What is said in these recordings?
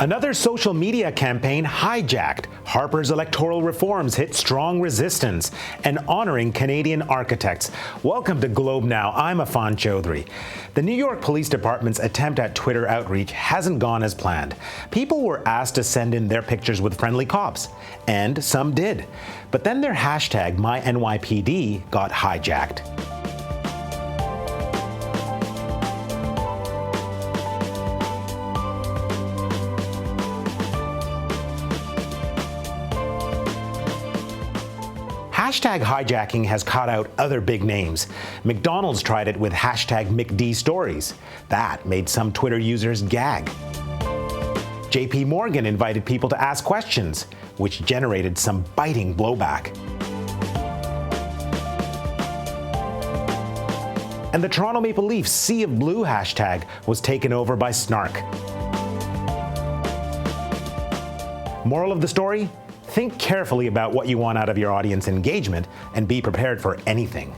Another social media campaign hijacked. Harper's electoral reforms hit strong resistance, and honoring Canadian architects. Welcome to Globe Now. I'm Afan Chaudhry. The New York Police Department's attempt at Twitter outreach hasn't gone as planned. People were asked to send in their pictures with friendly cops, and some did. But then their hashtag MyNYPD got hijacked. Hashtag hijacking has caught out other big names. McDonald's tried it with hashtag McDStories. That made some Twitter users gag. JP Morgan invited people to ask questions, which generated some biting blowback. And the Toronto Maple Leafs Sea of Blue hashtag was taken over by snark. Moral of the story? Think carefully about what you want out of your audience engagement and be prepared for anything.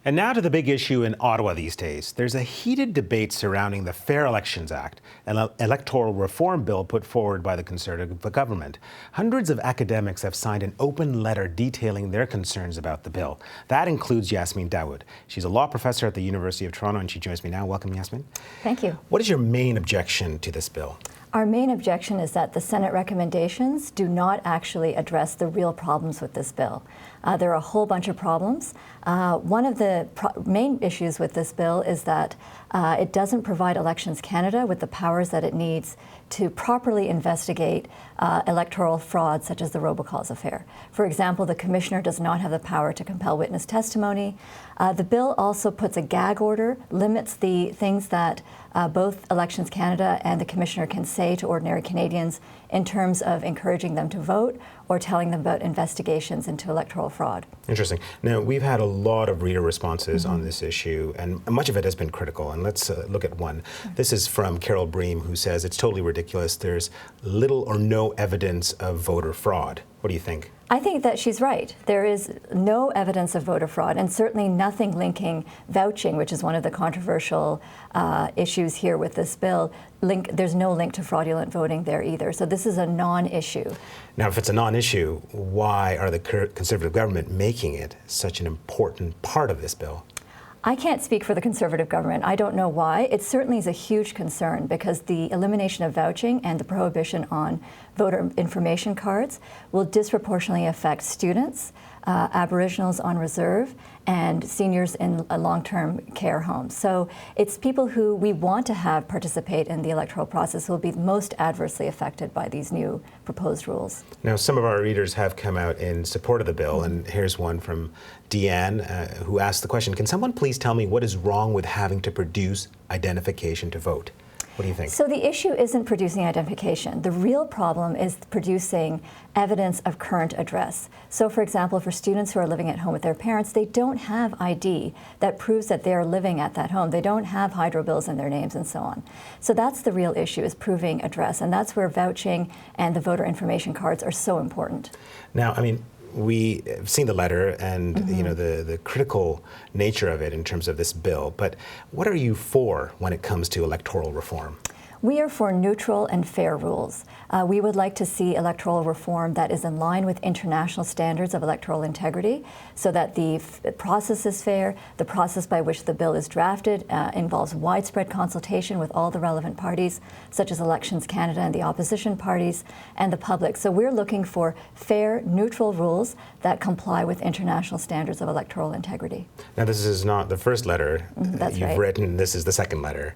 And now to the big issue in Ottawa these days. There's a heated debate surrounding the Fair Elections Act, an electoral reform bill put forward by the Conservative government. Hundreds of academics have signed an open letter detailing their concerns about the bill. That includes Yasmin Dawood. She's a law professor at the University of Toronto, and she joins me now. Welcome, Yasmin. Thank you. What is your main objection to this bill? Our main objection is that the Senate recommendations do not actually address the real problems with this bill. There are a whole bunch of problems. One of the main issues with this bill is that it doesn't provide Elections Canada with the powers that it needs to properly investigate electoral fraud, such as the robocalls affair. For example, the Commissioner does not have the power to compel witness testimony. The bill also puts a gag order, limits the things that both Elections Canada and the Commissioner can say to ordinary Canadians in terms of encouraging them to vote or telling them about investigations into electoral fraud. Interesting. Now, we've had a lot of reader responses on this issue, and much of it has been critical. And let's look at one. This is from Carol Bream, who says it's totally ridiculous. There's little or no evidence of voter fraud. What do you think? I think that she's right. There is no evidence of voter fraud, and certainly nothing linking vouching, which is one of the controversial issues here with this bill. There's no link to fraudulent voting there either. So this is a non-issue. Now, if it's a non-issue, why are the Conservative government making it such an important part of this bill? I can't speak for the Conservative government. I don't know why. It certainly is a huge concern because the elimination of vouching and the prohibition on voter information cards will disproportionately affect students, Aboriginals on reserve, and seniors in long-term care homes. So it's people who we want to have participate in the electoral process who will be most adversely affected by these new proposed rules. Now, some of our readers have come out in support of the bill, and here's one from Deanne, who asked the question, can someone please tell me what is wrong with having to produce identification to vote? What do you think? So the issue isn't producing identification. The real problem is producing evidence of current address. So for example, for students who are living at home with their parents, they don't have ID that proves that they are living at that home. They don't have hydro bills in their names and so on. So that's the real issue, is proving address. And that's where vouching and the voter information cards are so important. Now, I mean, we have seen the letter and you know the critical nature of it in terms of this bill, but what are you for when it comes to electoral reform? We are for neutral and fair rules. We would like to see electoral reform that is in line with international standards of electoral integrity so that the process is fair. The process by which the bill is drafted involves widespread consultation with all the relevant parties, such as Elections Canada and the opposition parties and the public. So we're looking for fair, neutral rules that comply with international standards of electoral integrity. Now, this is not the first letter you've written. This is the second letter.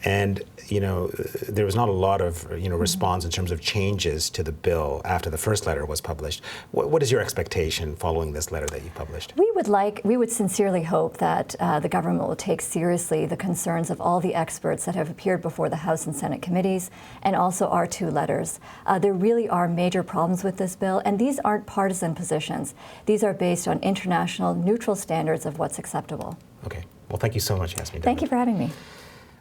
And, you know, there was not a lot of, response in terms of changes to the bill after the first letter was published. What is your expectation following this letter that you published? We would sincerely hope that the government will take seriously the concerns of all the experts that have appeared before the House and Senate committees, and also our two letters. There really are major problems with this bill, and these aren't partisan positions. These are based on international neutral standards of what's acceptable. Okay. Well, thank you so much, Yasmin. Thank you for having me.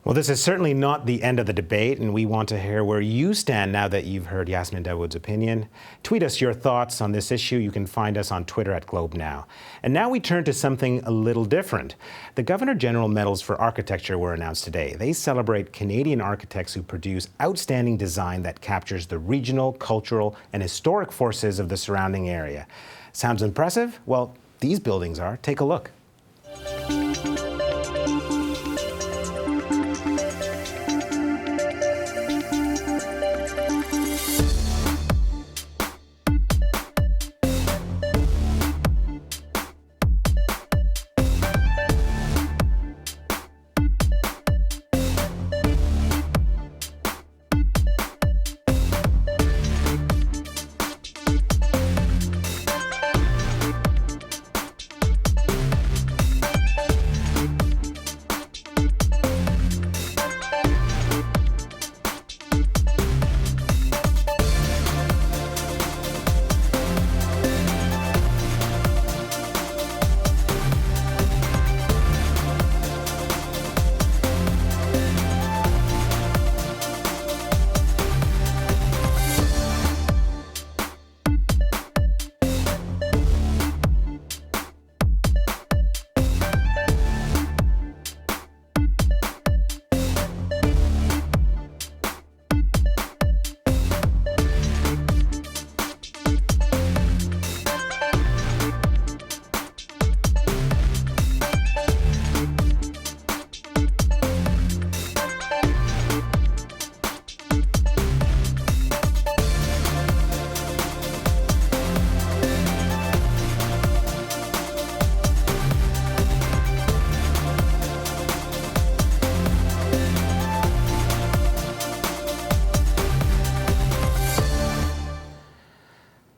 Well, this is certainly not the end of the debate, and we want to hear where you stand now that you've heard Yasmin Dawood's opinion. Tweet us your thoughts on this issue. You can find us on Twitter at GlobeNow. And now we turn to something a little different. The Governor General Medals for Architecture were announced today. They celebrate Canadian architects who produce outstanding design that captures the regional, cultural, and historic forces of the surrounding area. Sounds impressive? Well, these buildings are. Take a look.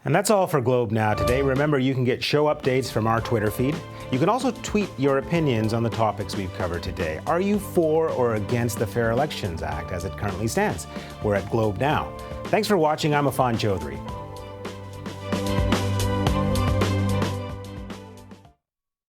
And that's all for Globe Now today. Remember, you can get show updates from our Twitter feed. You can also tweet your opinions on the topics we've covered today. Are you for or against the Fair Elections Act as it currently stands? We're at Globe Now. Thanks for watching. I'm Afan Chaudhry.